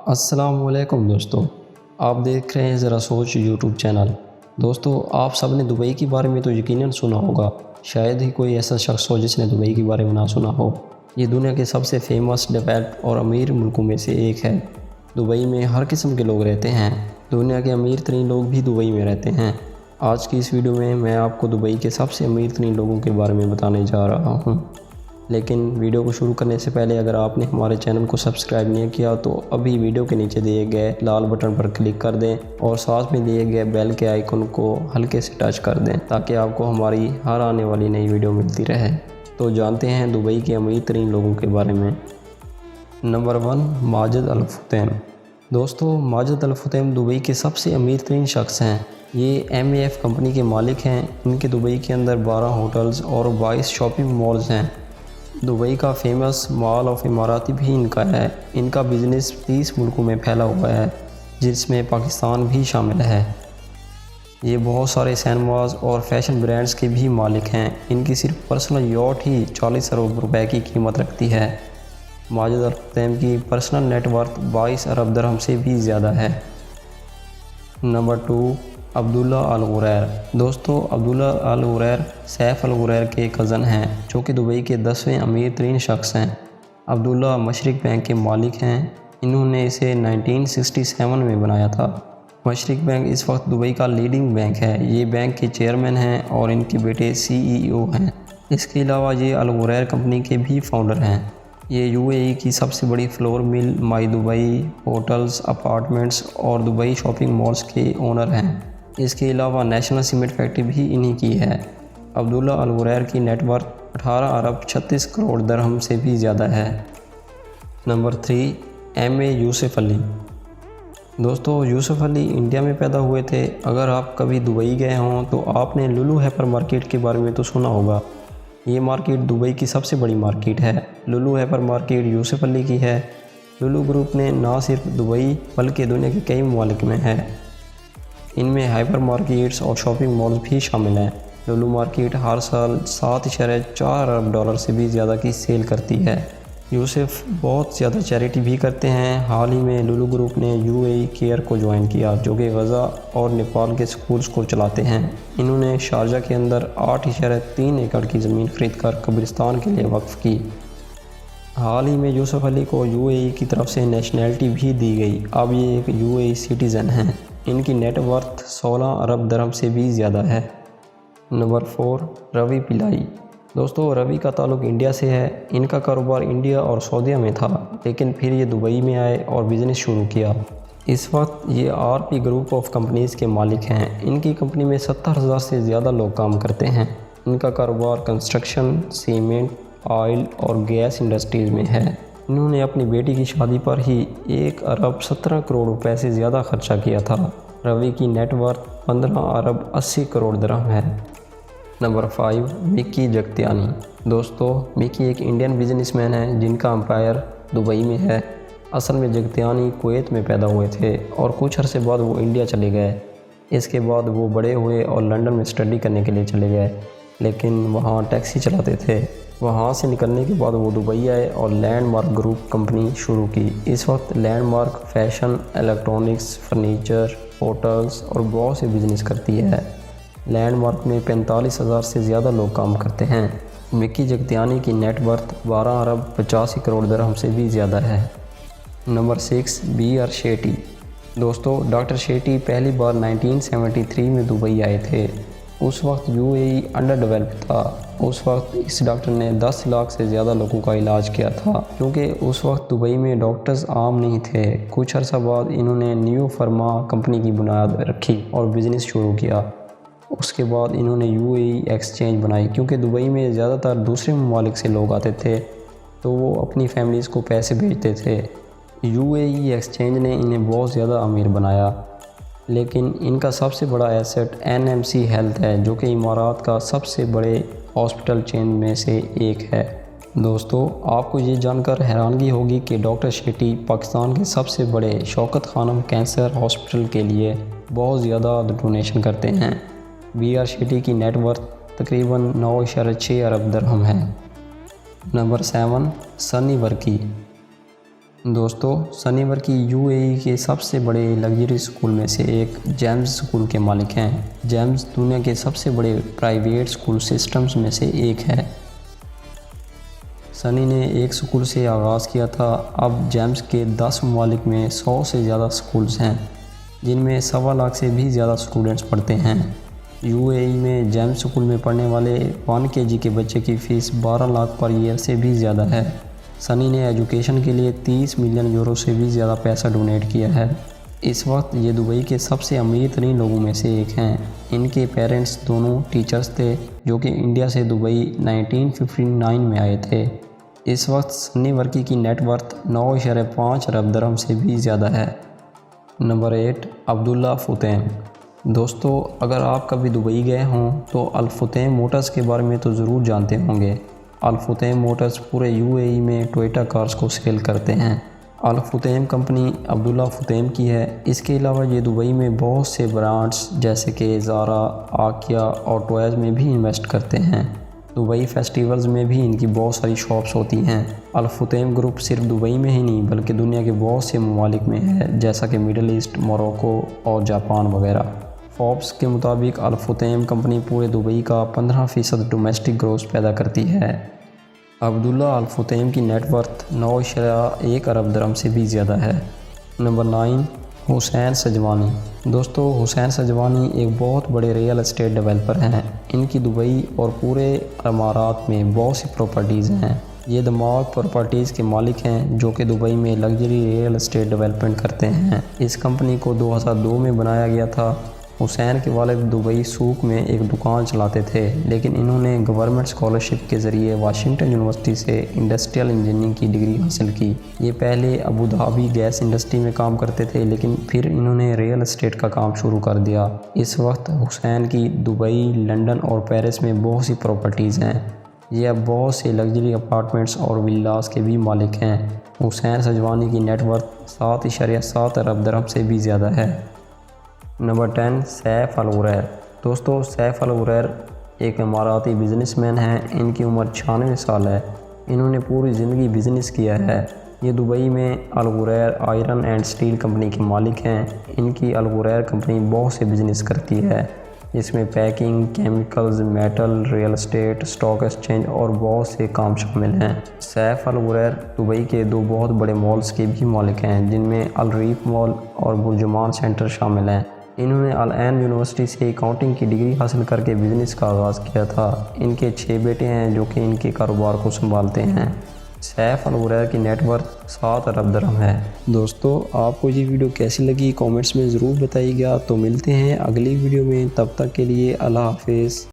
السلام علیکم دوستو، آپ دیکھ رہے ہیں ذرا سوچ یوٹیوب چینل۔ دوستو، آپ سب نے دبئی کے بارے میں تو یقیناً سنا ہوگا، شاید ہی کوئی ایسا شخص ہو جس نے دبئی کے بارے میں نہ سنا ہو۔ یہ دنیا کے سب سے فیمس، ڈیولپڈ اور امیر ملکوں میں سے ایک ہے۔ دبئی میں ہر قسم کے لوگ رہتے ہیں، دنیا کے امیر ترین لوگ بھی دبئی میں رہتے ہیں۔ آج کی اس ویڈیو میں آپ کو دبئی کے سب سے امیر ترین لوگوں کے بارے میں بتانے جا رہا ہوں۔ لیکن ویڈیو کو شروع کرنے سے پہلے اگر آپ نے ہمارے چینل کو سبسکرائب نہیں کیا تو ابھی ویڈیو کے نیچے دیے گئے لال بٹن پر کلک کر دیں اور ساتھ میں دیے گئے بیل کے آئیکن کو ہلکے سے ٹچ کر دیں تاکہ آپ کو ہماری ہر آنے والی نئی ویڈیو ملتی رہے۔ تو جانتے ہیں دبئی کے امیر ترین لوگوں کے بارے میں۔ نمبر 1، ماجد الفہیم۔ دوستو، ماجد الفہیم دبئی کے سب سے امیر ترین شخص ہیں۔ یہ MEF کمپنی کے مالک ہیں۔ ان کے دبئی کے اندر 12 ہوٹلز اور 22 شاپنگ مالز ہیں۔ دبئی کا فیمس مال آف اماراتی بھی ان کا ہے۔ ان کا بزنس 30 ملکوں میں پھیلا ہوا ہے، جس میں پاکستان بھی شامل ہے۔ یہ بہت سارے سینماز اور فیشن برانڈز کے بھی مالک ہیں۔ ان کی صرف پرسنل یاٹ ہی 40 ارب روپے کی قیمت رکھتی ہے۔ ماجد الفہیم کی پرسنل نیٹ ورتھ 22 ارب درہم سے بھی زیادہ ہے۔ نمبر 2، عبداللہ الغریر۔ دوستو، عبداللہ الغریر سیف الغریر کے کزن ہیں، جو کہ دبئی کے 10ویں امیر ترین شخص ہیں۔ عبداللہ مشرق بینک کے مالک ہیں۔ انہوں نے اسے 1967 میں بنایا تھا۔ مشرق بینک اس وقت دبئی کا لیڈنگ بینک ہے۔ یہ بینک کے چیئرمین ہیں اور ان کے بیٹے CEO ہیں۔ اس کے علاوہ یہ الغریر کمپنی کے بھی فاؤنڈر ہیں۔ یہ UAE کی سب سے بڑی فلور مل، مائی دبئی ہوٹلز، اپارٹمنٹس اور دبئی شاپنگ مالز کے اونر ہیں۔ اس کے علاوہ نیشنل سیمنٹ فیکٹری بھی انہی کی ہے۔ عبداللہ الغریر کی نیٹ ورتھ 18 ارب 36 کروڑ درہم سے بھی زیادہ ہے۔ نمبر 3، MA یوسف علی۔ دوستو، یوسف علی انڈیا میں پیدا ہوئے تھے۔ اگر آپ کبھی دبئی گئے ہوں تو آپ نے لولو ہائپر مارکیٹ کے بارے میں تو سنا ہوگا۔ یہ مارکیٹ دبئی کی سب سے بڑی مارکیٹ ہے۔ لولو ہائپر مارکیٹ یوسف علی کی ہے۔ لولو گروپ نے نہ صرف دبئی بلکہ دنیا کے کئی ممالک میں ہے۔ ان میں ہائپر مارکیٹس اور شاپنگ مالز بھی شامل ہیں۔ لولو مارکیٹ ہر سال 7.4 ارب ڈالر سے بھی زیادہ کی سیل کرتی ہے۔ یوسف بہت زیادہ چیریٹی بھی کرتے ہیں۔ حال ہی میں لولو گروپ نے UAE کیئر کو جوائن کیا، جو کہ غزہ اور نیپال کے سکولز کو چلاتے ہیں۔ انہوں نے شارجہ کے اندر 8.3 ایکڑ کی زمین خرید کر قبرستان کے لیے وقف کی۔ حال ہی میں یوسف علی کو UAE کی طرف سے نیشنلٹی بھی دی گئی۔ اب یہ ایک UAE سٹیزن ہیں۔ ان کی نیٹ ورتھ 16 ارب درہم سے بھی زیادہ ہے۔ نمبر 4، روی پلائی۔ دوستو، روی کا تعلق انڈیا سے ہے۔ ان کا کاروبار انڈیا اور سعودیہ میں تھا، لیکن پھر یہ دبئی میں آئے اور بزنس شروع کیا۔ اس وقت یہ RP گروپ آف کمپنیز کے مالک ہیں۔ ان کی کمپنی میں 70,000 سے زیادہ لوگ کام کرتے ہیں۔ ان کا کاروبار کنسٹرکشن، سیمنٹ، آئل اور گیس انڈسٹریز میں ہے۔ انہوں نے اپنی بیٹی کی شادی پر ہی 1 ارب 17 کروڑ روپے سے زیادہ خرچہ کیا تھا۔ روی کی نیٹ ورتھ 15 ارب 80 کروڑ درہم ہے۔ نمبر 5، مکی جگتیانی۔ دوستو، مکی ایک انڈین بزنس مین ہے جن کا امپائر دبئی میں ہے۔ اصل میں جگتیانی کویت میں پیدا ہوئے تھے اور کچھ عرصے بعد وہ انڈیا چلے گئے۔ اس کے بعد وہ بڑے ہوئے اور لنڈن میں اسٹڈی کرنے کے لیے چلے گئے، لیکن وہاں ٹیکسی چلاتے تھے۔ وہاں سے نکلنے کے بعد وہ دبئی آئے اور لینڈ مارک گروپ کمپنی شروع کی۔ اس وقت landmark fashion, electronics, furniture, hotels اور بہت سے بزنس کرتی ہے۔ لینڈ مارک میں 45,000 سے زیادہ لوگ کام کرتے ہیں۔ مکی جگتیانی کی نیٹ ورتھ 12 ارب 85 کروڑ درہم سے بھی زیادہ ہے۔ Number 6، BR Shetty. دوستو، ڈاکٹر شیٹی پہلی بار 1973 میں دبئی آئے تھے۔ اس وقت UAE انڈر ڈیولپ تھا۔ اس وقت اس ڈاکٹر نے 10 لاکھ سے زیادہ لوگوں کا علاج کیا تھا، کیونکہ اس وقت دبئی میں ڈاکٹرز عام نہیں تھے۔ کچھ عرصہ بعد انہوں نے نیو فارما کمپنی کی بنیاد رکھی اور بزنس شروع کیا۔ اس کے بعد انہوں نے UAE ایکسچینج بنائی، کیونکہ دبئی میں زیادہ تر دوسرے ممالک سے لوگ آتے تھے تو وہ اپنی فیملیز کو پیسے بھیجتے تھے۔ UAE ایکسچینج نے انہیں بہت زیادہ امیر بنایا، لیکن ان کا سب سے بڑا ایسٹ NMC ہیلتھ ہے، جو کہ امارات کا سب سے بڑے ہاسپٹل چین میں سے ایک ہے۔ دوستو، آپ کو یہ جان کر حیرانگی ہوگی کہ ڈاکٹر شیٹی پاکستان کے سب سے بڑے شوکت خانم کینسر ہاسپٹل کے لیے بہت زیادہ ڈونیشن کرتے ہیں۔ BR شیٹی کی نیٹ ورتھ تقریباً 9.6 ارب درہم ہے۔ نمبر 7، سنی ورکی۔ دوستو سنی ورکی UAE کے سب سے بڑے لگژری اسکول میں سے ایک جیمز اسکول کے مالک ہیں۔ جیمز دنیا کے سب سے بڑے پرائیویٹ اسکول سسٹمز میں سے ایک ہے۔ سنی نے ایک اسکول سے آغاز کیا تھا، اب جیمز کے 10 ممالک میں 100 سے زیادہ اسکولز ہیں، جن میں 1.25 لاکھ سے بھی زیادہ اسٹوڈنٹس پڑھتے ہیں۔ UAE میں جیمز اسکول میں پڑھنے والے 1 KG کے بچے کی فیس 12 لاکھ پر ایئر سے بھی زیادہ ہے۔ سنی نے ایجوکیشن کے لیے 30 ملین یورو سے بھی زیادہ پیسہ ڈونیٹ کیا ہے۔ اس وقت یہ دبئی کے سب سے امیر ترین لوگوں میں سے ایک ہیں۔ ان کے پیرنٹس دونوں ٹیچرز تھے جو کہ انڈیا سے دبئی 1959 میں آئے تھے۔ اس وقت سنی ورکی کی نیٹ ورتھ 9.5 ارب درہم سے بھی زیادہ ہے۔ نمبر 8، عبداللہ فتیم۔ دوستو اگر آپ کبھی دبئی گئے ہوں تو الفتیم موٹرز کے بارے میں تو ضرور جانتے ہوں گے۔ الفتیم موٹرز پورے UAE میں ٹوئیٹا کارز کو سیل کرتے ہیں۔ الفتیم کمپنی عبداللہ فتیم کی ہے۔ اس کے علاوہ یہ دبئی میں بہت سے برانڈز جیسے کہ زارا، آکیا اور ٹوائز میں بھی انویسٹ کرتے ہیں۔ دبئی فیسٹیولز میں بھی ان کی بہت ساری شاپس ہوتی ہیں۔ الفتیم گروپ صرف دبئی میں ہی نہیں بلکہ دنیا کے بہت سے ممالک میں ہے، جیسا کہ مڈل ایسٹ، موروکو اور جاپان وغیرہ۔ فوربس کے مطابق الفتیم کمپنی پورے دبئی کا 15% ڈومیسٹک گروتھ پیدا کرتی ہے۔ عبداللہ الفتیم کی نیٹ ورتھ 9.1 ارب درہم سے بھی زیادہ ہے۔ نمبر 9، حسین سجوانی۔ دوستو حسین سجوانی ایک بہت بڑے ریئل اسٹیٹ ڈیولپر ہیں۔ ان کی دبئی اور پورے امارات میں بہت سی پراپرٹیز ہیں۔ یہ دماغ پراپرٹیز کے مالک ہیں جو کہ دبئی میں لگژری ریئل اسٹیٹ ڈیولپمنٹ کرتے ہیں۔ اس کمپنی کو 2002 میں بنایا گیا تھا۔ حسین کے والد دبئی سوق میں ایک دکان چلاتے تھے، لیکن انہوں نے گورنمنٹ اسکالرشپ کے ذریعے واشنگٹن یونیورسٹی سے انڈسٹریل انجینئرنگ کی ڈگری حاصل کی۔ یہ پہلے ابوظہبی گیس انڈسٹری میں کام کرتے تھے، لیکن پھر انہوں نے ریئل اسٹیٹ کا کام شروع کر دیا۔ اس وقت حسین کی دبئی، لندن اور پیرس میں بہت سی پراپرٹیز ہیں۔ یہ اب بہت سے لگژری اپارٹمنٹس اور ولاز کے بھی مالک ہیں۔ حسین سجوانی کی نیٹ ورتھ 7.7 ارب درہم سے بھی زیادہ ہے۔ نمبر 10، سیف الغریر۔ دوستو سیف الغریر ایک اماراتی بزنس مین ہیں۔ ان کی عمر 96 سال ہے۔ انہوں نے پوری زندگی بزنس کیا ہے۔ یہ دبئی میں الغریر آئرن اینڈ سٹیل کمپنی کے مالک ہیں۔ ان کی الغریر کمپنی بہت سے بزنس کرتی ہے، جس میں packing, chemicals, metal, real estate, stock exchange اور بہت سے کام شامل ہیں۔ سیف الغریر دبئی کے 2 بہت بڑے مالز کے بھی مالک ہیں، جن میں الریف مال اور برجمان سینٹر شامل ہیں۔ انہوں نے العین یونیورسٹی سے اکاؤنٹنگ کی ڈگری حاصل کر کے بزنس کا آغاز کیا تھا۔ ان کے 6 بیٹے ہیں جو کہ ان کے کاروبار کو سنبھالتے ہیں۔ سیف الغریر کی نیٹ ورتھ 7 ارب درہم ہے۔ دوستو آپ کو یہ ویڈیو کیسی لگی کامنٹس میں ضرور بتائیے گا۔ تو ملتے ہیں اگلی ویڈیو میں، تب تک کے لیے اللہ حافظ۔